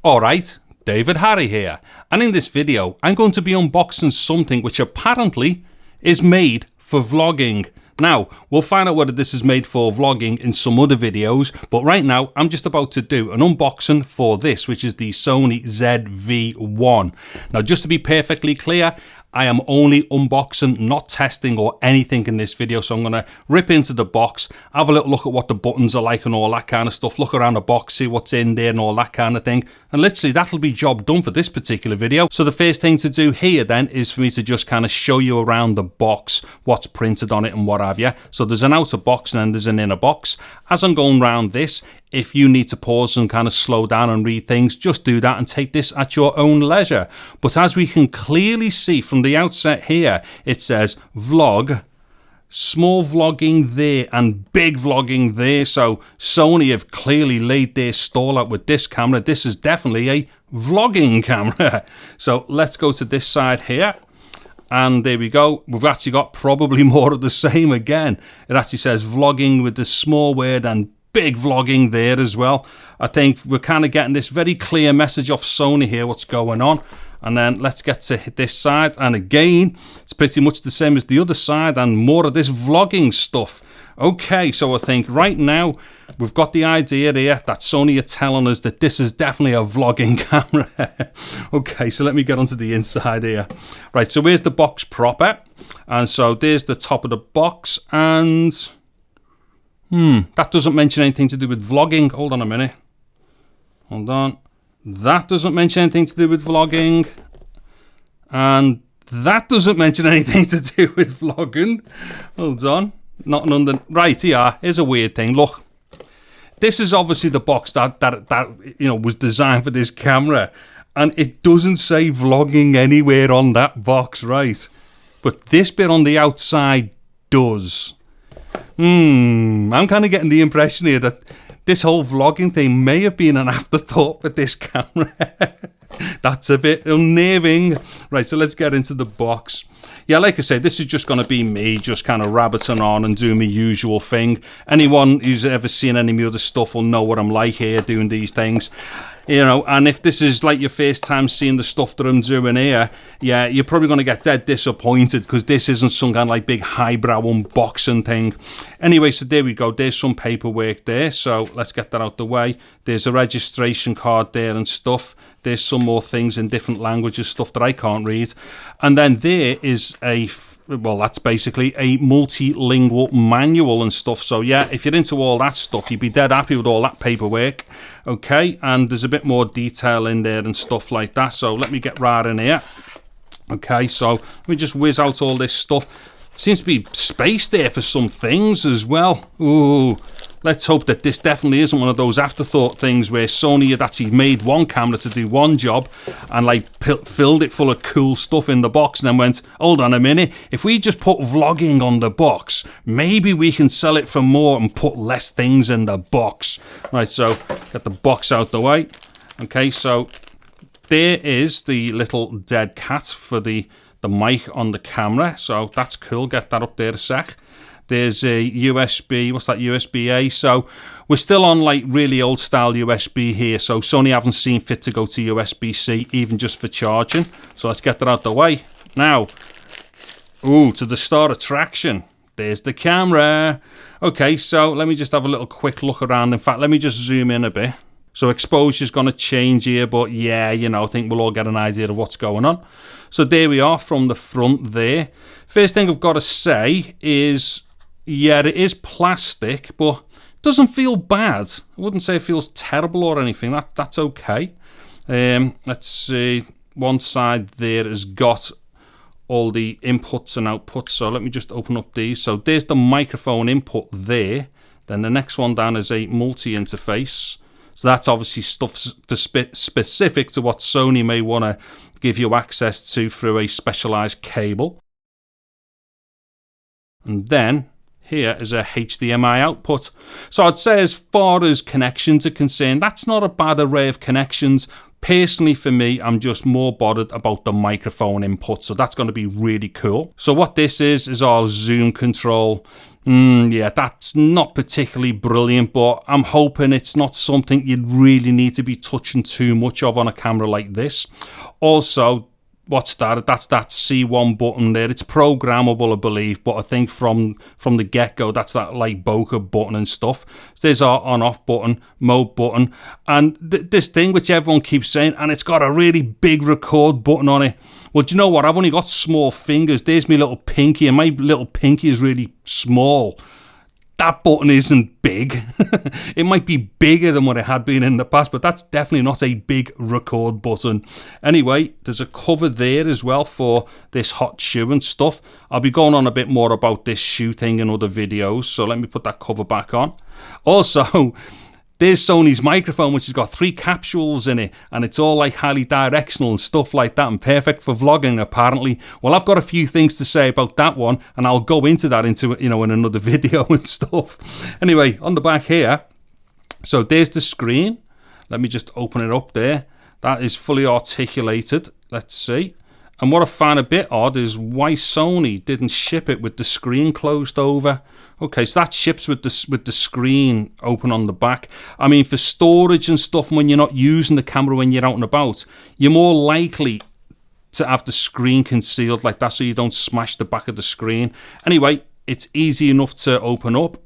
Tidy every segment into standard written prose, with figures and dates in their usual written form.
Alright, David Harry here, and in this video I'm going to be unboxing something which apparently is made for vlogging. Now, we'll find out whether this is made for vlogging in some other videos, but right now I'm just about to do an unboxing for this, which is the Sony ZV-1. Now, just to be perfectly clear, I am only unboxing, not testing or anything in this video, so I'm going to rip into the box, have a little look at what the buttons are like and all that kind of stuff, look around the box, see what's in there and all that kind of thing, and literally that'll be job done for this particular video. So the first thing to do here then is for me to just kind of show you around the box, what's printed on it and what have you. So there's an outer box and then there's an inner box. As I'm going around this, if you need to pause and kind of slow down and read things, just do that and take this at your own leisure. But as we can clearly see from the outset here, it says vlog, small vlogging there and big vlogging there. So Sony have clearly laid their stall out with this camera. This is definitely a vlogging camera. So let's go to this side here. And there we go. We've actually got probably more of the same again. It actually says vlogging with the small word and big vlogging there as well. I think we're kind of getting this very clear message off Sony here, what's going on. And then let's get to this side. And again, it's pretty much the same as the other side and more of this vlogging stuff. Okay, so I think right now we've got the idea there that Sony are telling us that this is definitely a vlogging camera. Okay, so let me get onto the inside here. Right, so here's the box proper. And so there's the top of the box and that doesn't mention anything to do with vlogging. Hold on a minute. Hold on. That doesn't mention anything to do with vlogging. And that doesn't mention anything to do with vlogging. Hold on. Nothing under. Right, here. Here's a weird thing. Look. This is obviously the box that was designed for this camera. And it doesn't say vlogging anywhere on that box, right? But this bit on the outside does. I'm kind of getting the impression here that this whole vlogging thing may have been an afterthought for this camera. That's a bit unnerving. Right, so let's get into the box. Yeah, like I said, this is just going to be me just kind of rabbiting on and doing my usual thing. Anyone who's ever seen any of my other stuff will know what I'm like here doing these things. You know, and if this is like your first time seeing the stuff that I'm doing here, yeah, you're probably going to get dead disappointed because this isn't some kind of like big highbrow unboxing thing. Anyway, so there we go. There's some paperwork there. So let's get that out the way. There's a registration card there and stuff. There's some more things in different languages, stuff that I can't read. And then there is well, that's basically a multilingual manual and stuff. So yeah, if you're into all that stuff, you'd be dead happy with all that paperwork. Okay, and there's a bit more detail in there and stuff like that. So let me get right in here. Okay, so let me just whiz out all this stuff. Seems to be space there for some things as well. Ooh, let's hope that this definitely isn't one of those afterthought things where Sony had actually made one camera to do one job and like filled it full of cool stuff in the box and then went, hold on a minute, if we just put vlogging on the box, maybe we can sell it for more and put less things in the box. Right, so get the box out the way. Okay, so there is the little dead cat for the mic on the camera, so that's cool. Get that up there a sec. There's a USB, what's that, USB-A, so we're still on like really old style USB here, so Sony haven't seen fit to go to USB-C even just for charging, so let's get that out the way. Now, ooh, to the star attraction, there's the camera. Okay, so let me just have a little quick look around. In fact, let me just zoom in a bit. So exposure's going to change here, but yeah, you know, I think we'll all get an idea of what's going on. So there we are from the front there. First thing I've got to say is, yeah, it is plastic, but it doesn't feel bad. I wouldn't say it feels terrible or anything. That's okay. Let's see. One side there has got all the inputs and outputs. So let me just open up these. So there's the microphone input there. Then the next one down is a multi-interface. So that's obviously stuff specific to what Sony may want to give you access to through a specialized cable. And then here is a HDMI output. So I'd say as far as connections are concerned, that's not a bad array of connections. Personally, for me, I'm just more bothered about the microphone input, so that's going to be really cool. So what this is our zoom control. Yeah, that's not particularly brilliant, but I'm hoping it's not something you'd really need to be touching too much of on a camera like this. Also, what's that? That's that C1 button there. It's programmable, I believe, but I think from the get-go, that's that like bokeh button and stuff. So there's our on-off button, mode button, and this thing which everyone keeps saying, and it's got a really big record button on it. Well, do you know what? I've only got small fingers. There's my little pinky, and my little pinky is really small. That button isn't big. It might be bigger than what it had been in the past, but that's definitely not a big record button. Anyway, there's a cover there as well for this hot shoe and stuff. I'll be going on a bit more about this shoe thing in other videos, so let me put that cover back on. Also, there's Sony's microphone, which has got 3 capsules in it, and it's all like highly directional and stuff like that, and perfect for vlogging apparently. Well, I've got a few things to say about that one, and I'll go into that in another video and stuff. Anyway, on the back here, so there's the screen. Let me just open it up there. That is fully articulated. Let's see. And what I found a bit odd is why Sony didn't ship it with the screen closed over. Okay, so that ships with the screen open on the back. I mean, for storage and stuff, when you're not using the camera when you're out and about, you're more likely to have the screen concealed like that so you don't smash the back of the screen. Anyway, it's easy enough to open up.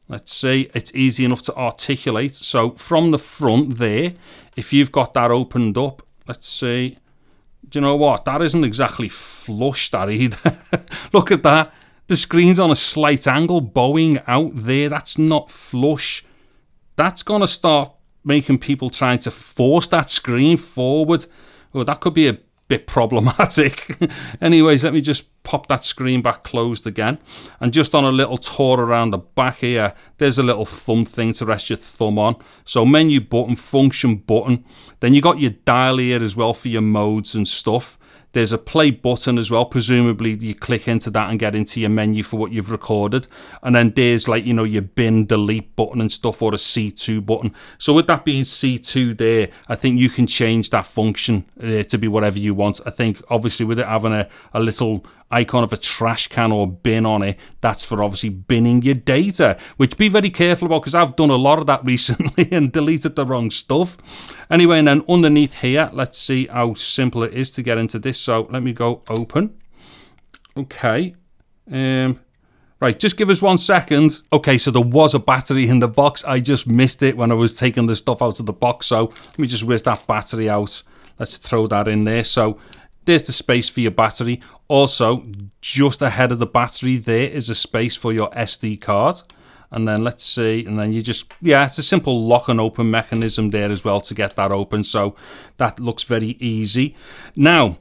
Let's see, it's easy enough to articulate. So from the front there, if you've got that opened up, let's see. Do you know what? That isn't exactly flush, that either. Look at that. The screen's on a slight angle, bowing out there. That's not flush. That's going to start making people trying to force that screen forward. Oh, that could be a bit problematic. Anyways, let me just pop that screen back closed again. And just on a little tour around the back here, there's a little thumb thing to rest your thumb on. So menu button, function button. Then you got your dial here as well for your modes and stuff. There's a play button as well. Presumably you click into that and get into your menu for what you've recorded. And then there's like, your bin delete button and stuff, or a C2 button. So with that being C2 there, I think you can change that function to be whatever you want. I think obviously with it having a little icon of a trash can or bin on it, that's for obviously binning your data, which be very careful about, because I've done a lot of that recently and deleted the wrong stuff. Anyway, and then underneath here, let's see how simple it is to get into this. So let me go open. Okay. Right, just give us 1 second. Okay, so there was a battery in the box. I just missed it when I was taking the stuff out of the box. So let me just whiz that battery out. Let's throw that in there. So there's the space for your battery. Also, just ahead of the battery there is a space for your SD card. And then let's see, and then you just, it's a simple lock and open mechanism there as well to get that open. So that looks very easy. Now,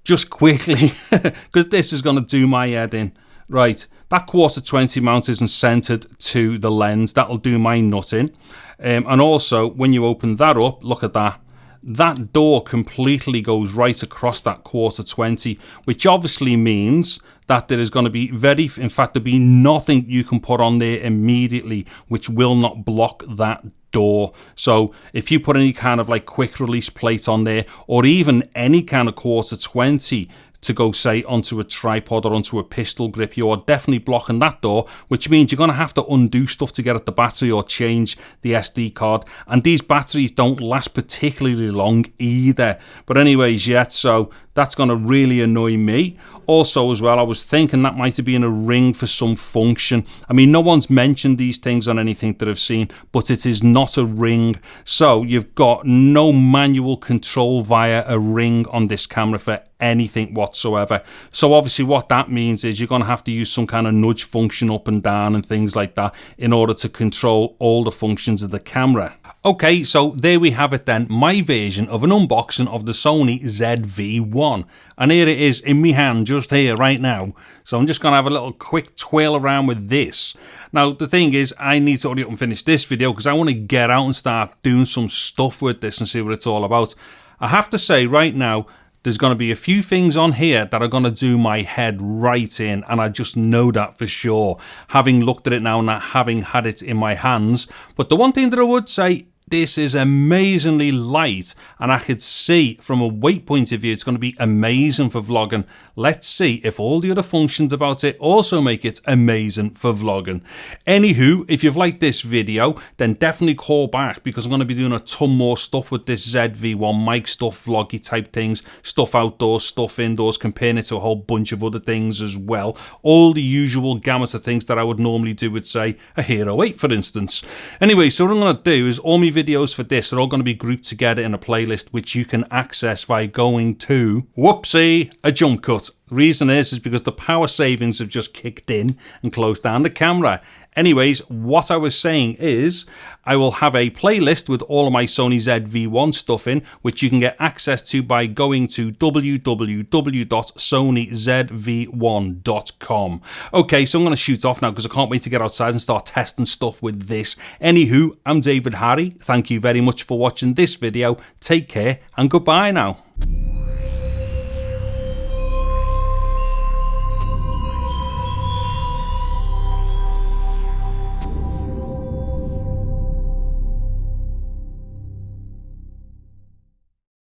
just quickly, because this is going to do my head in. Right, that 1/4-20 mount isn't centered to the lens. That'll do my nut in. And also, when you open that up, look at that. That door completely goes right across that 1/4-20, which obviously means that there is going to be in fact, there'll be nothing you can put on there immediately which will not block that door. So if you put any kind of like quick release plate on there, or even any kind of 1/4-20 to go, say, onto a tripod or onto a pistol grip, you are definitely blocking that door, which means you're going to have to undo stuff to get at the battery or change the SD card. And these batteries don't last particularly long either. But anyways, so that's going to really annoy me. Also as well, I was thinking that might have been a ring for some function. I mean, no one's mentioned these things on anything that I've seen, but it is not a ring. So you've got no manual control via a ring on this camera for anything whatsoever. So obviously what that means is you're going to have to use some kind of nudge function up and down and things like that in order to control all the functions of the camera. Okay, so there we have it then, my version of an unboxing of the Sony ZV-1. And here it is in my hand just here right now. So I'm just going to have a little quick twirl around with this. Now the thing is, I need to hurry up and finish this video because I want to get out and start doing some stuff with this and see what it's all about. I have to say right now, there's going to be a few things on here that are going to do my head right in, and I just know that for sure, having looked at it now and having had it in my hands. But the one thing that I would say, this is amazingly light, and I could see from a weight point of view it's going to be amazing for vlogging. Let's see if all the other functions about it also make it amazing for vlogging. Anywho, if you've liked this video, then definitely call back, because I'm going to be doing a ton more stuff with this ZV-1 mic stuff, vloggy type things, stuff outdoors, stuff indoors, comparing it to a whole bunch of other things as well. All the usual gamut of things that I would normally do with, say, a Hero 8, for instance. Anyway, so what I'm going to do is all my videos for this are all going to be grouped together in a playlist, which you can access by going to, whoopsie, a jump cut. The reason is because the power savings have just kicked in and closed down the camera. Anyways, what I was saying is I will have a playlist with all of my Sony ZV-1 stuff in, which you can get access to by going to www.sonyzv1.com. Okay, so I'm going to shoot off now because I can't wait to get outside and start testing stuff with this. Anywho, I'm David Harry. Thank you very much for watching this video. Take care and goodbye now.